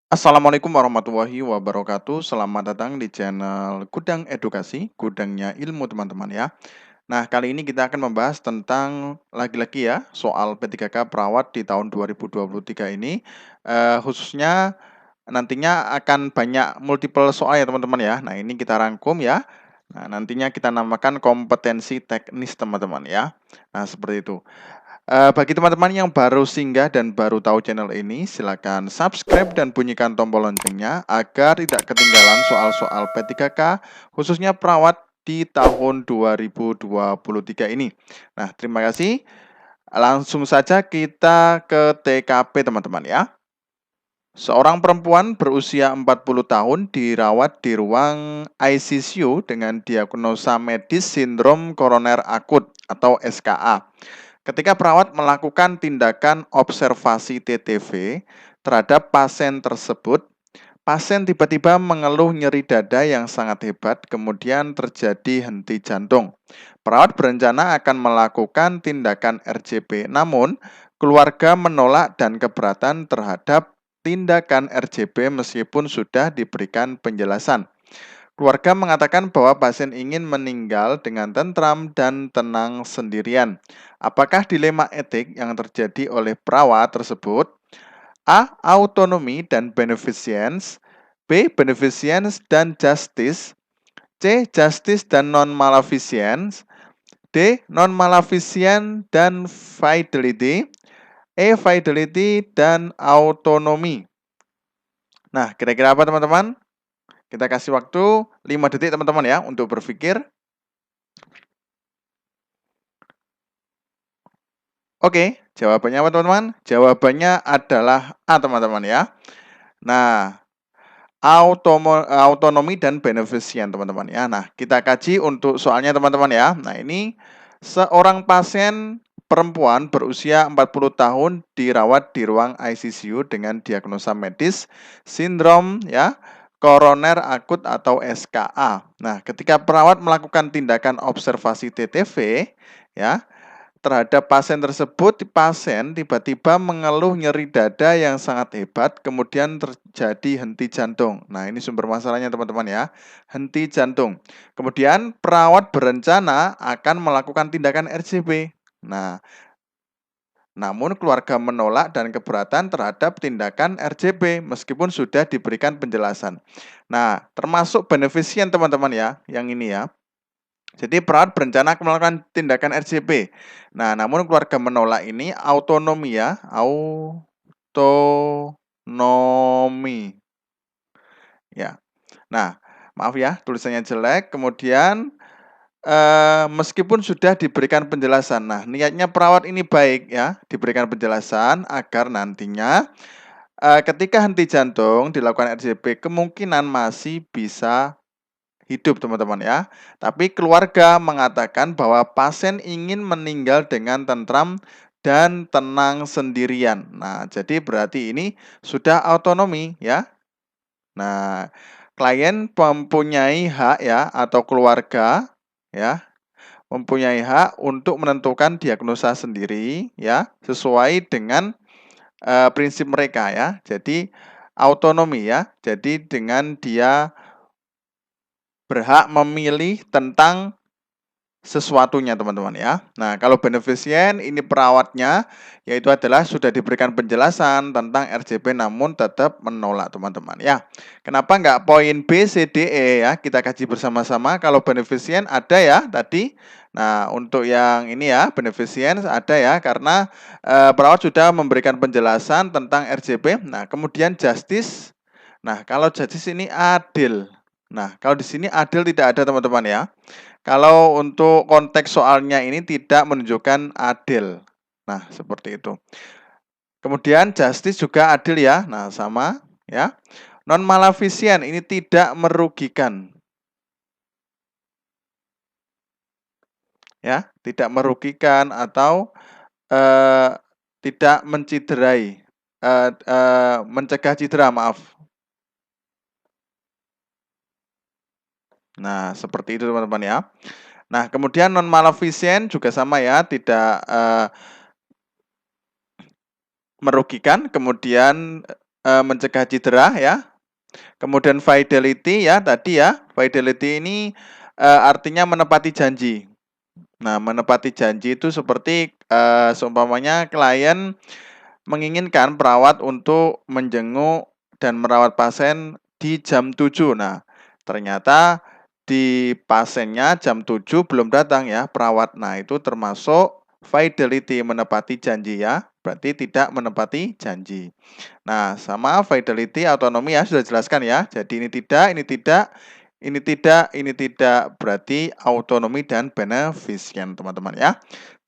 Assalamualaikum warahmatullahi wabarakatuh. Selamat datang di channel Gudang Edukasi, gudangnya ilmu teman-teman ya. Nah, kali ini kita akan membahas tentang lagi-lagi ya, soal P3K perawat di tahun 2023 ini. Khususnya nantinya akan banyak multiple soal ya teman-teman ya. Nah, ini kita rangkum ya. Nah, nantinya kita namakan kompetensi teknis teman-teman ya. Nah, seperti itu. Bagi teman-teman yang baru singgah dan baru tahu channel ini, silakan subscribe dan bunyikan tombol loncengnya agar tidak ketinggalan soal-soal P3K, khususnya perawat di tahun 2023 ini. Nah, terima kasih. Langsung saja kita ke TKP teman-teman ya. Seorang perempuan berusia 40 tahun dirawat di ruang ICU dengan diagnosa medis sindrom koroner akut atau SKA. Ketika perawat melakukan tindakan observasi TTV terhadap pasien tersebut, pasien tiba-tiba mengeluh nyeri dada yang sangat hebat, kemudian terjadi henti jantung. Perawat berencana akan melakukan tindakan RJP, namun keluarga menolak dan keberatan terhadap tindakan RJP meskipun sudah diberikan penjelasan. Keluarga mengatakan bahwa pasien ingin meninggal dengan tentram dan tenang sendirian. Apakah dilema etik yang terjadi oleh perawat tersebut? A. Autonomi dan beneficence. B. Beneficence dan justice. C. Justice dan non-maleficence. D. Non-maleficence dan fidelity. E. Fidelity dan autonomi. Nah, kira-kira apa teman-teman? Kita kasih waktu 5 detik teman-teman ya untuk berpikir. Oke, jawabannya apa teman-teman? Jawabannya adalah A teman-teman ya. Nah, autonomi dan beneficent teman-teman ya. Nah, kita kaji untuk soalnya teman-teman ya. Nah, ini seorang pasien perempuan berusia 40 tahun dirawat di ruang ICU dengan diagnosa medis sindrom ya koroner akut atau SKA. Nah, ketika perawat melakukan tindakan observasi TTV ya terhadap pasien tersebut, pasien tiba-tiba mengeluh nyeri dada yang sangat hebat, kemudian terjadi henti jantung. Nah, ini sumber masalahnya teman-teman ya, henti jantung. Kemudian perawat berencana akan melakukan tindakan RJP. Nah, namun keluarga menolak dan keberatan terhadap tindakan RJP meskipun sudah diberikan penjelasan. Nah, termasuk beneficient teman-teman ya, yang ini ya. Jadi perawat berencana melakukan tindakan RJP. Nah, namun keluarga menolak ini autonomi ya, autonomi. Ya. Nah, maaf ya tulisannya jelek. Kemudian meskipun sudah diberikan penjelasan. Nah, niatnya perawat ini baik ya, diberikan penjelasan agar nantinya ketika henti jantung dilakukan RJP kemungkinan masih bisa hidup teman-teman ya. Tapi keluarga mengatakan bahwa pasien ingin meninggal dengan tentram dan tenang sendirian. Nah, jadi berarti ini sudah autonomi ya. Nah, klien mempunyai hak ya atau keluarga ya, mempunyai hak untuk menentukan diagnosa sendiri ya, sesuai dengan prinsip mereka ya. Jadi autonomi ya. Jadi dengan dia berhak memilih tentang sesuatunya teman-teman ya. Nah, kalau beneficient ini perawatnya yaitu adalah sudah diberikan penjelasan tentang RJP namun tetap menolak teman-teman ya. Kenapa enggak poin B, C, D, E ya? Kita kaji bersama-sama. Kalau beneficient ada ya tadi. Nah, untuk yang ini ya beneficient ada ya karena perawat sudah memberikan penjelasan tentang RJP. Nah, kemudian justice. Nah, kalau justice ini adil. Nah, kalau di sini adil tidak ada teman-teman ya. Kalau untuk konteks soalnya ini tidak menunjukkan adil. Nah, seperti itu. Kemudian justice juga adil ya. Nah, sama ya. Non maleficent ini tidak merugikan. Ya, tidak merugikan atau tidak menciderai, mencegah cedera, maaf. Nah, seperti itu teman-teman ya. Nah, kemudian non maleficent juga sama ya, tidak merugikan, kemudian mencegah cedera ya. Kemudian fidelity ya tadi ya, fidelity ini artinya menepati janji. Nah, menepati janji itu seperti seumpamanya klien menginginkan perawat untuk menjenguk dan merawat pasien di jam 7. Nah, ternyata di pasiennya jam 7 belum datang ya perawat. Nah, itu termasuk fidelity menepati janji ya. Berarti tidak menepati janji. Nah, sama fidelity autonomi ya sudah jelaskan ya. Jadi ini tidak, ini tidak, ini tidak, ini tidak. Berarti autonomi dan beneficent teman-teman ya.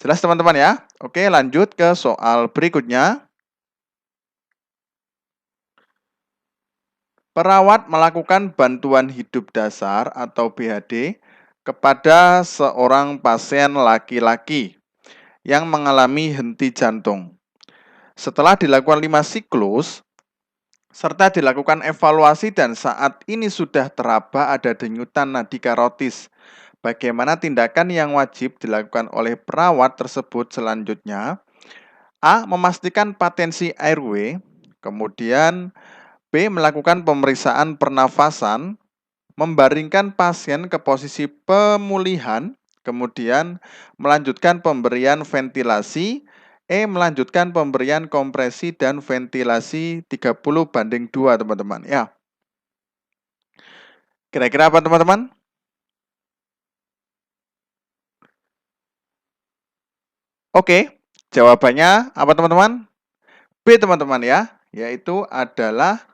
Jelas teman-teman ya. Oke, lanjut ke soal berikutnya. Perawat melakukan bantuan hidup dasar atau BHD kepada seorang pasien laki-laki yang mengalami henti jantung. Setelah dilakukan 5 siklus, serta dilakukan evaluasi dan saat ini sudah teraba ada denyutan nadi karotis. Bagaimana tindakan yang wajib dilakukan oleh perawat tersebut selanjutnya? A. Memastikan patensi airway. Kemudian B. Melakukan pemeriksaan pernafasan, membaringkan pasien ke posisi pemulihan, kemudian melanjutkan pemberian ventilasi, melanjutkan pemberian kompresi dan ventilasi 30:2 teman-teman ya. Kira-kira apa teman-teman? Oke, jawabannya apa teman-teman? B teman-teman ya, yaitu adalah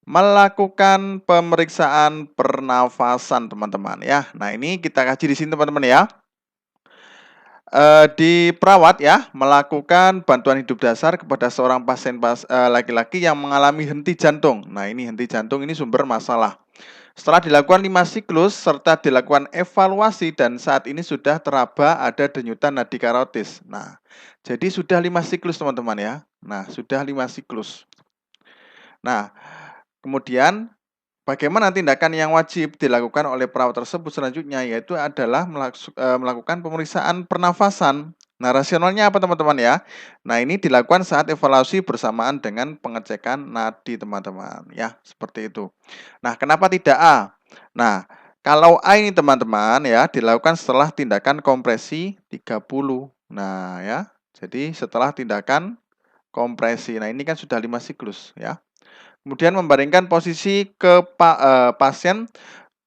melakukan pemeriksaan pernafasan teman-teman ya. Nah, ini kita kaji di sini teman-teman ya. Di perawat ya melakukan bantuan hidup dasar kepada seorang pasien laki-laki yang mengalami henti jantung. Nah, ini henti jantung ini sumber masalah. Setelah dilakukan 5 siklus serta dilakukan evaluasi dan saat ini sudah teraba ada denyutan nadi karotis. Nah, jadi sudah 5 siklus teman-teman ya. Nah, sudah 5 siklus. Nah, kemudian bagaimana tindakan yang wajib dilakukan oleh perawat tersebut selanjutnya yaitu adalah melakukan pemeriksaan pernafasan. Nah, rasionalnya apa teman-teman ya? Nah, ini dilakukan saat evaluasi bersamaan dengan pengecekan nadi teman-teman ya, seperti itu. Nah, kenapa tidak A? Nah, kalau A ini teman-teman ya dilakukan setelah tindakan kompresi 30. Nah, ya. Jadi setelah tindakan kompresi. Nah, ini kan sudah 5 siklus ya. Kemudian membaringkan posisi pasien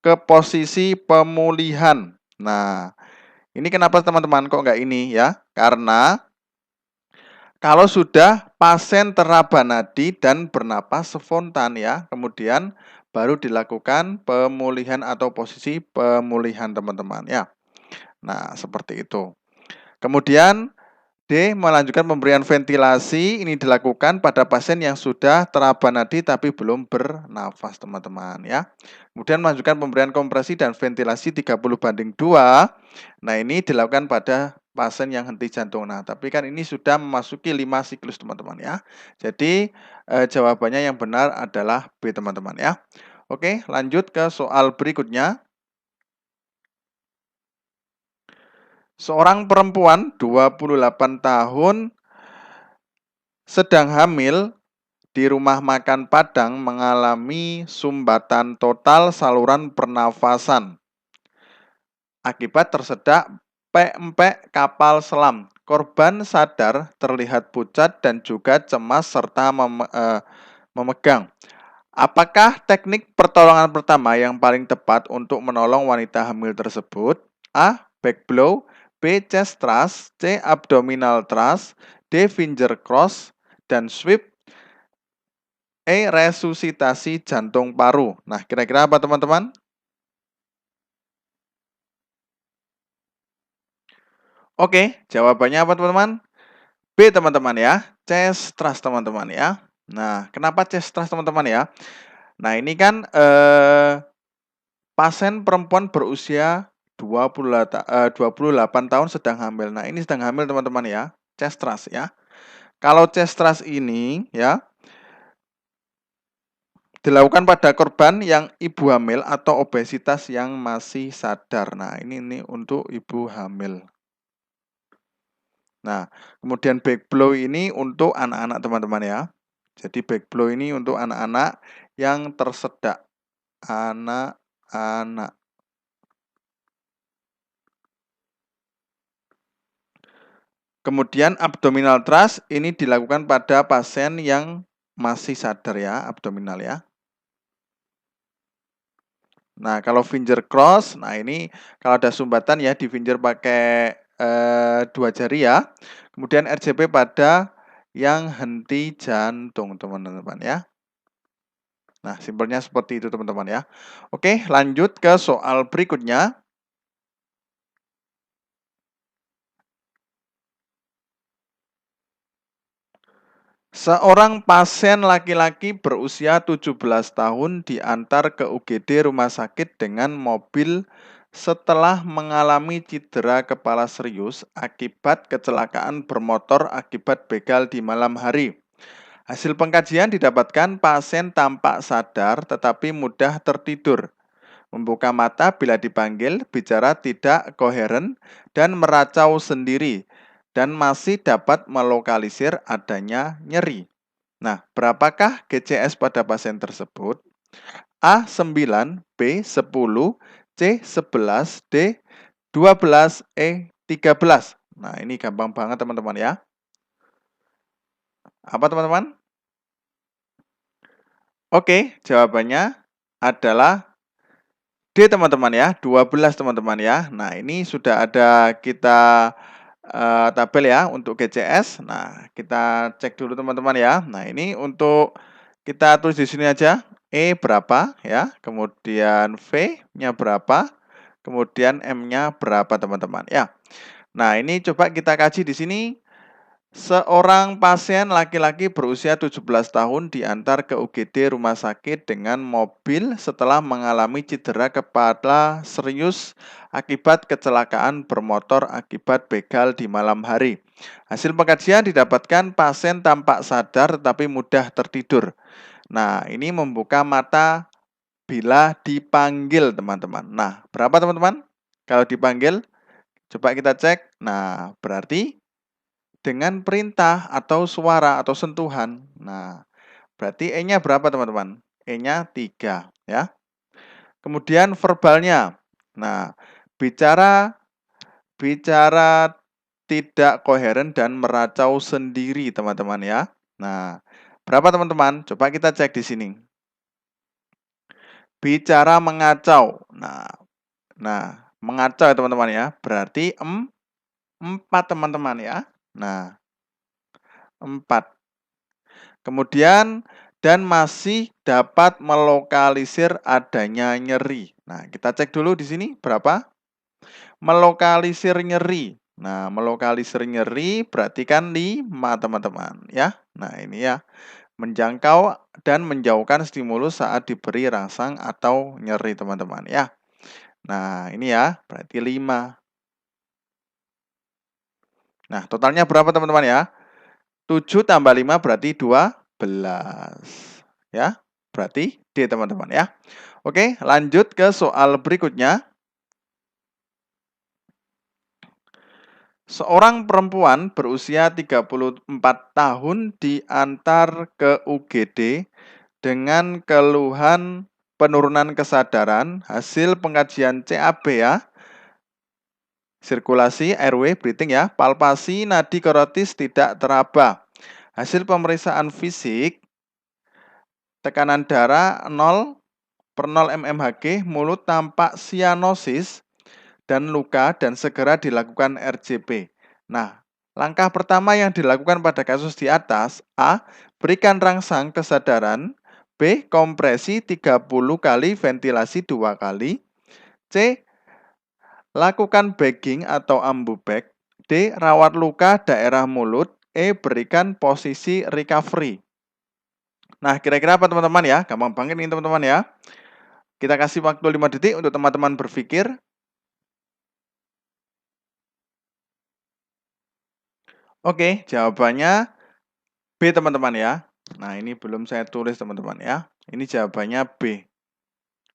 ke posisi pemulihan. Nah, ini kenapa teman-teman kok enggak ini ya? Karena kalau sudah pasien teraba nadi dan bernapas spontan ya, kemudian baru dilakukan pemulihan atau posisi pemulihan teman-teman ya. Nah, seperti itu. Kemudian D. Melanjutkan pemberian ventilasi ini dilakukan pada pasien yang sudah teraba nadi tapi belum bernafas teman-teman ya. Kemudian melanjutkan pemberian kompresi dan ventilasi 30:2. Nah, ini dilakukan pada pasien yang henti jantung. Nah, tapi kan ini sudah memasuki 5 siklus teman-teman ya. Jadi jawabannya yang benar adalah B teman-teman ya. Oke, lanjut ke soal berikutnya. Seorang perempuan 28 tahun sedang hamil di rumah makan Padang mengalami sumbatan total saluran pernafasan akibat tersedak empek kapal selam. Korban sadar, terlihat pucat dan juga cemas serta memegang. Apakah teknik pertolongan pertama yang paling tepat untuk menolong wanita hamil tersebut? A. Back blow, B. Chest thrust, C. Abdominal thrust, D. Finger cross, dan sweep, E. Resusitasi jantung paru. Nah, kira-kira apa teman-teman? Oke, jawabannya apa teman-teman? B teman-teman ya, chest thrust teman-teman ya. Nah, kenapa chest thrust teman-teman ya? Nah, ini kan pasien perempuan berusia 28 tahun sedang hamil. Nah, ini sedang hamil teman-teman ya, chest thrust ya. Kalau chest thrust ini ya dilakukan pada korban yang ibu hamil atau obesitas yang masih sadar. Nah, ini untuk ibu hamil. Nah, kemudian back blow ini untuk anak-anak teman-teman ya. Jadi back blow ini untuk anak-anak yang tersedak. Anak-anak. Kemudian abdominal thrust ini dilakukan pada pasien yang masih sadar ya, abdominal ya. Nah, kalau finger cross, nah ini kalau ada sumbatan ya di finger pakai 2 jari ya. Kemudian RJP pada yang henti jantung, teman-teman ya. Nah, simpelnya seperti itu, teman-teman ya. Oke, lanjut ke soal berikutnya. Seorang pasien laki-laki berusia 17 tahun diantar ke UGD rumah sakit dengan mobil setelah mengalami cedera kepala serius akibat kecelakaan bermotor akibat begal di malam hari. Hasil pengkajian didapatkan pasien tampak sadar tetapi mudah tertidur, membuka mata bila dipanggil, bicara tidak koheren, dan meracau sendiri, dan masih dapat melokalisir adanya nyeri. Nah, berapakah GCS pada pasien tersebut? A 9, B 10, C 11, D 12, E 13. Nah, ini gampang banget teman-teman ya. Apa teman-teman? Oke, jawabannya adalah D teman-teman ya, 12 teman-teman ya. Nah, ini sudah ada kita tabel ya untuk GCS. Nah, kita cek dulu teman-teman ya. Nah, ini untuk kita tulis di sini aja. E berapa ya, kemudian V-nya berapa, kemudian M-nya berapa teman-teman ya. Nah, ini coba kita kaji di sini. Seorang pasien laki-laki berusia 17 tahun diantar ke UGD rumah sakit dengan mobil setelah mengalami cedera kepala serius akibat kecelakaan bermotor akibat begal di malam hari. Hasil pengkajian didapatkan pasien tampak sadar tetapi mudah tertidur. Nah, ini membuka mata bila dipanggil, teman-teman. Nah, berapa teman-teman? Kalau dipanggil, coba kita cek. Nah, berarti dengan perintah atau suara atau sentuhan. Nah, berarti E-nya berapa teman-teman? E-nya 3 ya. Kemudian verbalnya. Nah, bicara bicara tidak koheren dan meracau sendiri teman-teman ya. Nah, berapa teman-teman? Coba kita cek di sini. Bicara mengacau. Nah, mengacau ya teman-teman ya. Berarti 4 teman-teman ya. Nah, 4. Kemudian dan masih dapat melokalisir adanya nyeri. Nah, kita cek dulu di sini berapa? Melokalisir nyeri. Nah, melokalisir nyeri berarti kan 5 teman-teman ya. Nah, ini ya. Menjangkau dan menjauhkan stimulus saat diberi rangsang atau nyeri teman-teman ya. Nah, ini ya, berarti 5. Nah, totalnya berapa teman-teman ya? 7 tambah 5 berarti 12. Ya, berarti D teman-teman ya. Oke, lanjut ke soal berikutnya. Seorang perempuan berusia 34 tahun diantar ke UGD dengan keluhan penurunan kesadaran hasil pengkajian CAB ya. Sirkulasi, airway, breathing ya, palpasi nadi korotis tidak teraba. Hasil pemeriksaan fisik, tekanan darah 0/0 mmHg, mulut tampak sianosis dan luka dan segera dilakukan RJP. Nah, langkah pertama yang dilakukan pada kasus di atas, A. Berikan rangsang kesadaran, B. Kompresi 30 kali, ventilasi 2 kali, C. Lakukan bagging atau ambubek, D. Rawat luka daerah mulut, E. Berikan posisi recovery. Nah, kira-kira apa teman-teman ya? Gampang banget nih teman-teman ya. Kita kasih waktu 5 detik untuk teman-teman berpikir. Oke, jawabannya B teman-teman ya. Nah, ini belum saya tulis teman-teman ya. Ini jawabannya B.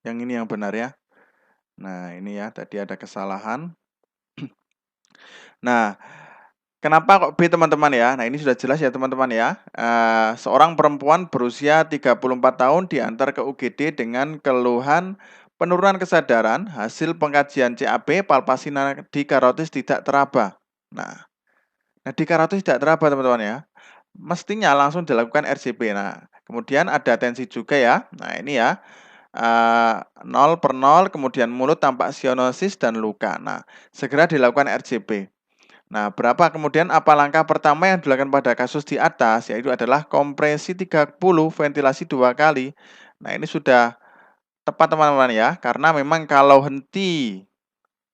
Yang ini yang benar ya. Nah, ini ya tadi ada kesalahan. Nah, Kenapa kok B teman-teman ya? Nah ini sudah jelas ya teman-teman ya. Seorang perempuan berusia 34 tahun diantar ke UGD dengan keluhan penurunan kesadaran, hasil pengkajian CAB, palpasi nadi karotis tidak teraba. Nadi karotis tidak teraba teman-teman ya. Mestinya langsung dilakukan RCP. Nah, kemudian ada tensi juga ya. Nah ini ya. 0/0, kemudian mulut tampak sianosis dan luka. Nah, segera dilakukan RCP. Nah, kemudian apa langkah pertama yang dilakukan pada kasus di atas, yaitu adalah kompresi 30, ventilasi 2 kali. Nah, ini sudah tepat teman-teman ya, karena memang kalau henti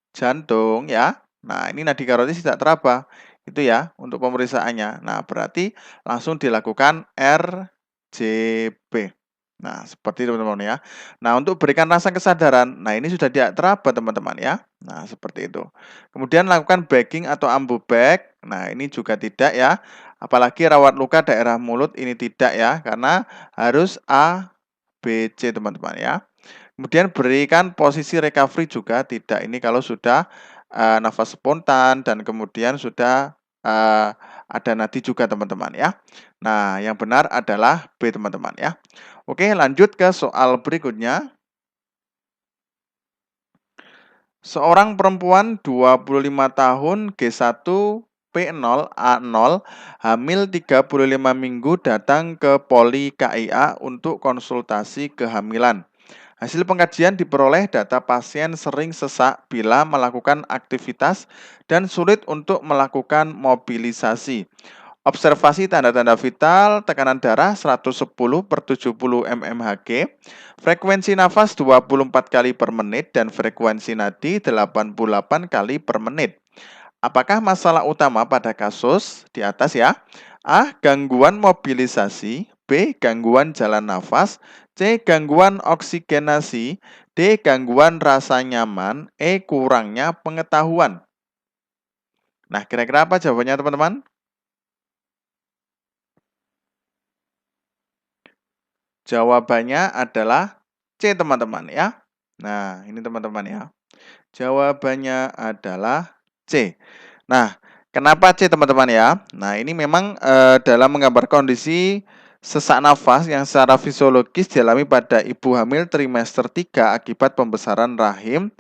jantung ya, nah ini nadi karotis tidak teraba. Itu ya untuk pemeriksaannya. Nah, berarti langsung dilakukan RCP. Nah, seperti itu teman-teman ya. Nah, untuk berikan rasa kesadaran, nah ini sudah tidak teraba teman-teman ya. Nah, seperti itu. Kemudian lakukan bagging atau ambu bag. Nah, ini juga tidak ya. Apalagi rawat luka daerah mulut ini tidak ya, karena harus A, B, C teman-teman ya. Kemudian berikan posisi recovery juga tidak. Ini kalau sudah nafas spontan dan kemudian sudah ada nadi juga teman-teman ya. Nah, yang benar adalah B teman-teman ya. Oke, lanjut ke soal berikutnya. Seorang perempuan 25 tahun G1 P0 A0 hamil 35 minggu datang ke Poli KIA untuk konsultasi kehamilan. Hasil pengkajian diperoleh data pasien sering sesak bila melakukan aktivitas dan sulit untuk melakukan mobilisasi. Observasi tanda-tanda vital, tekanan darah 110/70 mmHg, frekuensi nafas 24 kali per menit, dan frekuensi nadi 88 kali per menit. Apakah masalah utama pada kasus di atas ya? A. Gangguan mobilisasi. B. Gangguan jalan nafas. C. Gangguan oksigenasi. D. Gangguan rasa nyaman. E. Kurangnya pengetahuan. Nah, kira-kira apa jawabannya teman-teman? Jawabannya adalah C teman-teman ya. Nah, ini teman-teman ya. Jawabannya adalah C. Nah, kenapa C teman-teman ya? Nah, ini memang dalam menggambar kondisi sesak nafas yang secara fisiologis dialami pada ibu hamil trimester 3 akibat pembesaran rahim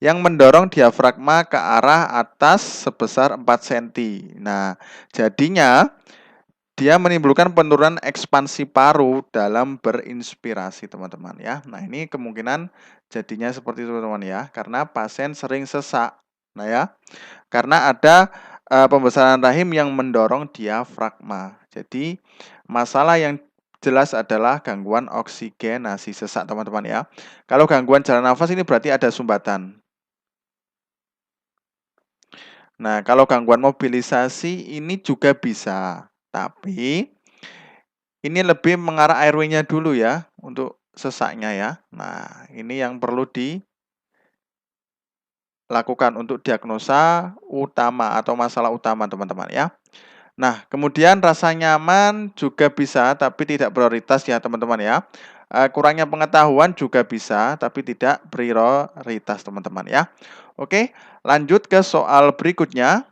yang mendorong diafragma ke arah atas sebesar 4 cm. Nah, jadinya dia menimbulkan penurunan ekspansi paru dalam berinspirasi, teman-teman ya. Nah, ini kemungkinan jadinya seperti itu, teman-teman ya, karena pasien sering sesak. Nah, ya, karena ada pembesaran rahim yang mendorong diafragma. Jadi, masalah yang jelas adalah gangguan oksigenasi sesak, teman-teman ya. Kalau gangguan jalan nafas ini berarti ada sumbatan. Nah, kalau gangguan mobilisasi ini juga bisa, tapi ini lebih mengarah airway-nya dulu ya, untuk sesaknya ya. Nah, ini yang perlu dilakukan untuk diagnosa utama atau masalah utama teman-teman ya. Nah, kemudian rasa nyaman juga bisa, tapi tidak prioritas ya teman-teman ya. Kurangnya pengetahuan juga bisa, tapi tidak prioritas teman-teman ya. Oke, lanjut ke soal berikutnya.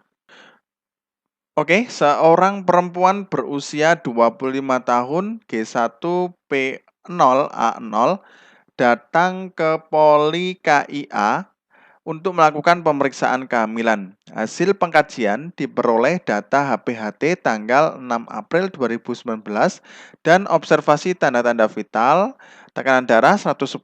Oke, seorang perempuan berusia 25 tahun G1P0A0 datang ke Poli KIA untuk melakukan pemeriksaan kehamilan. Hasil pengkajian diperoleh data HPHT tanggal 6 April 2019 dan observasi tanda-tanda vital, tekanan darah 110/70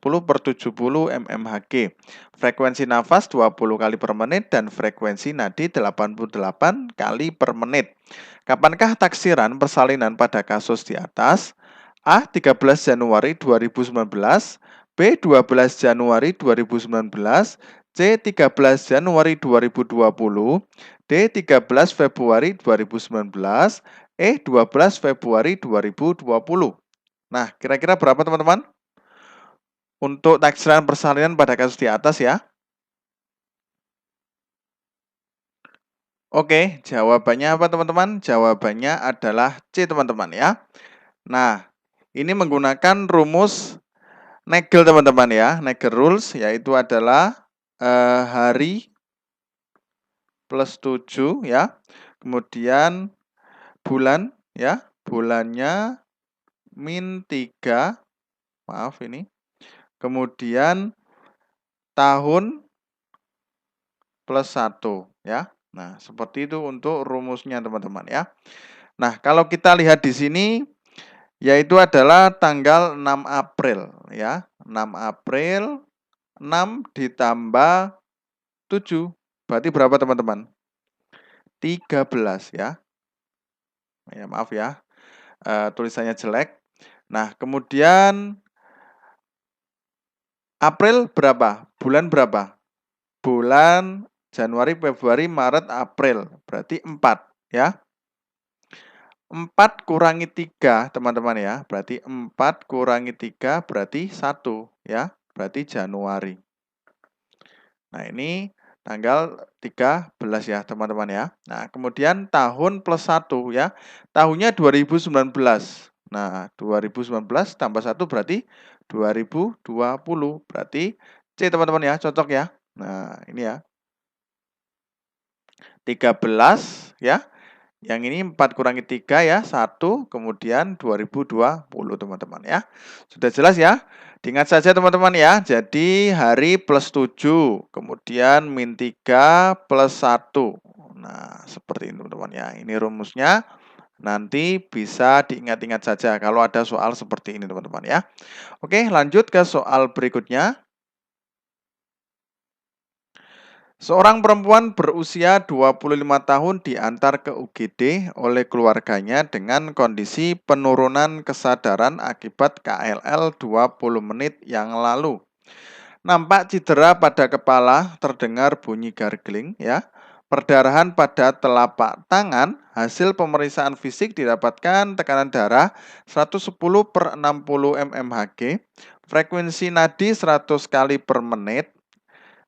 mmHg, frekuensi nafas 20 kali per menit, dan frekuensi nadi 88 kali per menit. Kapankah taksiran persalinan pada kasus di atas? A. 13 Januari 2019, B. 12 Januari 2019, C. 13 Januari 2020, D. 13 Februari 2019, E. 12 Februari 2020. Nah, kira-kira berapa teman-teman? Untuk taksiran persalinan pada kasus di atas ya. Oke, jawabannya apa teman-teman? Jawabannya adalah C teman-teman ya. Nah, ini menggunakan rumus Nagel teman-teman ya. Nagel rules yaitu adalah hari plus 7 ya. kemudian bulan ya, bulannya -3, maaf ini. Kemudian tahun +1 ya. Nah, seperti itu untuk rumusnya teman-teman ya. Nah, kalau kita lihat di sini yaitu adalah tanggal 6 April ya. 6 April 6 ditambah 7 berarti berapa teman-teman? 13 ya. Ya, maaf ya. Tulisannya jelek. Nah, kemudian April berapa? Bulan berapa? Bulan Januari, Februari, Maret, April. Berarti 4 ya. 4 kurangi 3 teman-teman ya. Berarti 4 kurangi 3 berarti 1 ya. Berarti Januari. Nah, ini tanggal 13 ya teman-teman ya. Nah, kemudian tahun +1 ya. Tahunnya 2019. Nah, 2019 tambah 1 berarti 2020. Berarti C teman-teman ya, cocok ya. Nah, ini ya. 13 ya. Yang ini 4 kurangi 3 ya, 1, kemudian 2020 teman-teman ya. Sudah jelas ya? Diingat saja teman-teman ya, jadi hari +7, kemudian -3 +1. Nah, seperti ini teman-teman ya. Ini rumusnya, nanti bisa diingat-ingat saja kalau ada soal seperti ini teman-teman ya. Oke, lanjut ke soal berikutnya. Seorang perempuan berusia 25 tahun diantar ke UGD oleh keluarganya dengan kondisi penurunan kesadaran akibat KLL 20 menit yang lalu. Nampak cedera pada kepala, terdengar bunyi gargling ya. Perdarahan pada telapak tangan, hasil pemeriksaan fisik didapatkan tekanan darah 110/60 mmHg, frekuensi nadi 100 kali per menit,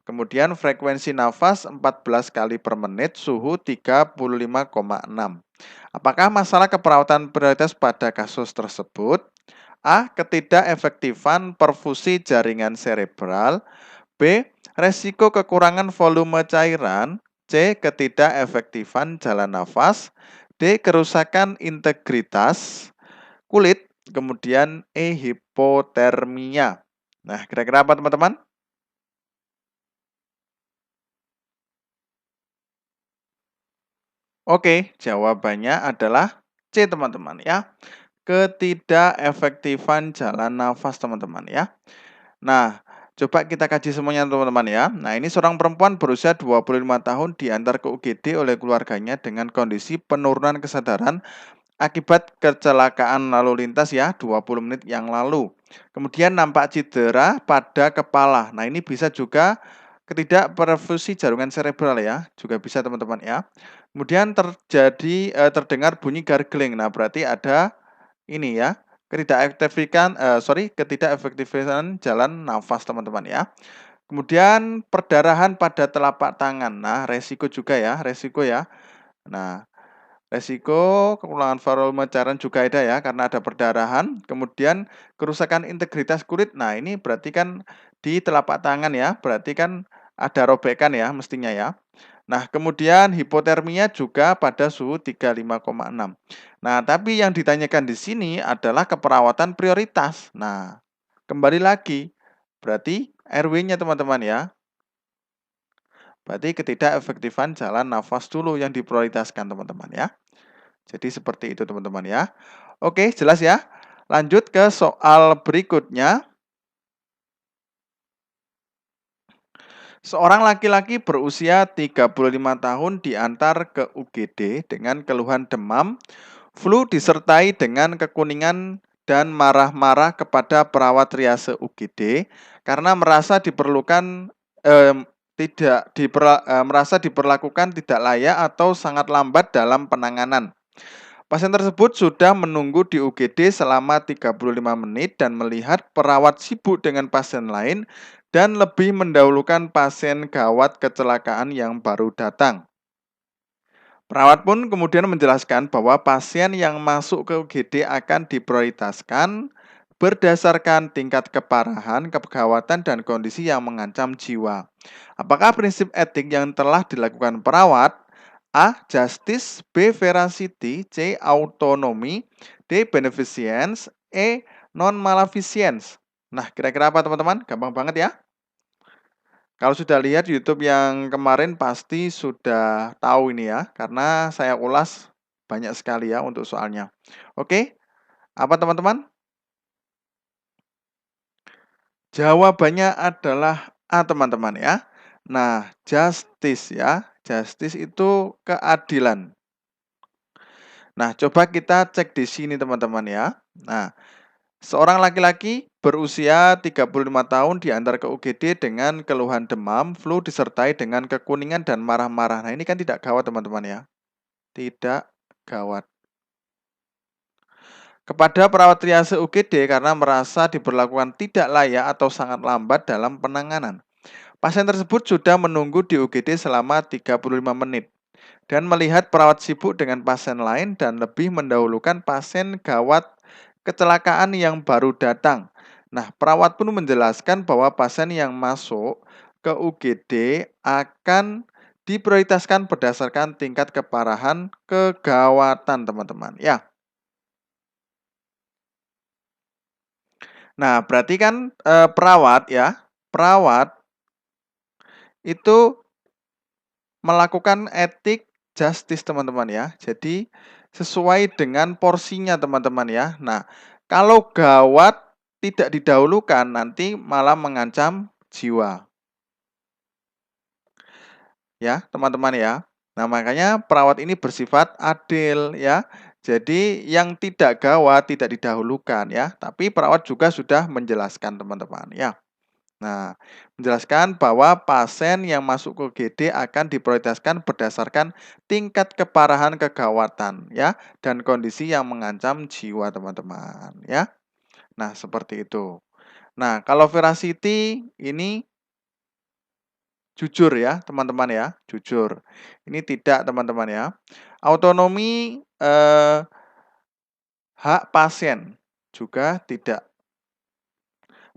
kemudian frekuensi nafas 14 kali per menit, suhu 35,6. Apakah masalah keperawatan prioritas pada kasus tersebut? A. Ketidakefektifan perfusi jaringan serebral. B. Resiko kekurangan volume cairan. C. Ketidakefektifan jalan nafas. D. Kerusakan integritas kulit. Kemudian E. Hipotermia. Nah, kira-kira apa teman-teman? Oke, jawabannya adalah C teman-teman ya. Ketidakefektifan jalan nafas teman-teman ya. Nah, coba kita kaji semuanya teman-teman ya. Nah, ini seorang perempuan berusia 25 tahun diantar ke UGD oleh keluarganya dengan kondisi penurunan kesadaran akibat kecelakaan lalu lintas ya 20 menit yang lalu. Kemudian nampak cedera pada kepala. Nah, ini bisa juga ketidakperfusi jaringan serebral ya, juga bisa teman-teman ya. Kemudian terdengar bunyi gargling. Nah, berarti ada ini ya, ketidakefektifan jalan nafas teman-teman ya. Kemudian perdarahan pada telapak tangan. Nah, resiko juga ya, resiko ya. Nah, resiko kekurangan volume cairan juga ada ya, karena ada perdarahan. Kemudian kerusakan integritas kulit. Nah, ini berarti kan di telapak tangan ya, berarti kan ada robekan ya mestinya ya. Nah, kemudian hipotermia juga pada suhu 35,6. Nah, tapi yang ditanyakan di sini adalah keperawatan prioritas. Nah, kembali lagi, berarti RW-nya teman-teman ya. Berarti ketidakefektifan jalan nafas dulu yang diprioritaskan teman-teman ya. Jadi seperti itu teman-teman ya. Oke, jelas ya. Lanjut ke soal berikutnya. Seorang laki-laki berusia 35 tahun diantar ke UGD dengan keluhan demam, flu disertai dengan kekuningan dan marah-marah kepada perawat triase UGD karena merasa merasa diperlakukan tidak layak atau sangat lambat dalam penanganan. Pasien tersebut sudah menunggu di UGD selama 35 menit dan melihat perawat sibuk dengan pasien lain dan lebih mendahulukan pasien gawat kecelakaan yang baru datang. Perawat pun kemudian menjelaskan bahwa pasien yang masuk ke UGD akan diprioritaskan berdasarkan tingkat keparahan, kegawatan, dan kondisi yang mengancam jiwa. Apakah prinsip etik yang telah dilakukan perawat A. Justice, B. Veracity, C. Autonomy, D. Beneficence, E. Non-maleficence. Nah, kira-kira apa teman-teman? Gampang banget ya. Kalau sudah lihat YouTube yang kemarin pasti sudah tahu ini ya, karena saya ulas banyak sekali ya untuk soalnya. Oke, apa teman-teman? Jawabannya adalah A teman-teman ya. Nah, justice ya. Justice itu keadilan. Nah, coba kita cek di sini teman-teman ya. Nah, seorang laki-laki berusia 35 tahun diantar ke UGD dengan keluhan demam, flu disertai dengan kekuningan dan marah-marah. Nah, ini kan tidak gawat teman-teman ya. Tidak gawat. Kepada perawat triase UGD karena merasa diberlakukan tidak layak atau sangat lambat dalam penanganan. Pasien tersebut sudah menunggu di UGD selama 35 menit dan melihat perawat sibuk dengan pasien lain dan lebih mendahulukan pasien gawat kecelakaan yang baru datang. Nah, perawat pun menjelaskan bahwa pasien yang masuk ke UGD akan diprioritaskan berdasarkan tingkat keparahan kegawatan, teman-teman. Ya. Nah, berarti kan perawat ya, perawat itu melakukan etik justice teman-teman ya. Jadi sesuai dengan porsinya teman-teman ya. Nah, kalau gawat tidak didahulukan nanti malah mengancam jiwa. Ya, teman-teman ya. Nah, makanya perawat ini bersifat adil ya. Jadi yang tidak gawat tidak didahulukan ya, tapi perawat juga sudah menjelaskan teman-teman ya. Nah, menjelaskan bahwa pasien yang masuk ke UGD akan diprioritaskan berdasarkan tingkat keparahan kegawatan ya dan kondisi yang mengancam jiwa teman-teman ya. Nah, seperti itu. Nah, kalau veracity ini jujur ya, teman-teman ya, jujur. Ini tidak teman-teman ya. Autonomi hak pasien juga tidak.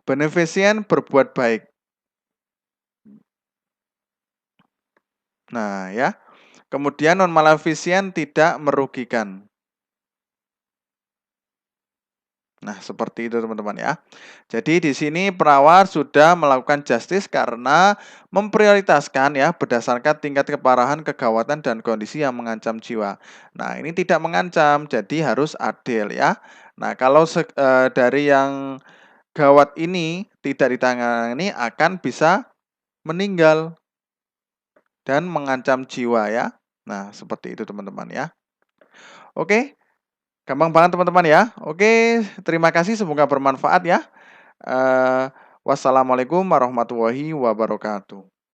Beneficient berbuat baik. Nah, ya. Kemudian non-maleficient tidak merugikan. Nah, seperti itu teman-teman ya. Jadi di sini perawat sudah melakukan justice karena memprioritaskan ya berdasarkan tingkat keparahan, kegawatan dan kondisi yang mengancam jiwa. Nah, ini tidak mengancam, jadi harus adil ya. Nah, kalau dari yang gawat ini tidak ditangani akan bisa meninggal dan mengancam jiwa ya. Nah, seperti itu teman-teman ya. Oke. Gampang banget teman-teman ya. Oke, terima kasih semoga bermanfaat ya. Wassalamualaikum warahmatullahi wabarakatuh.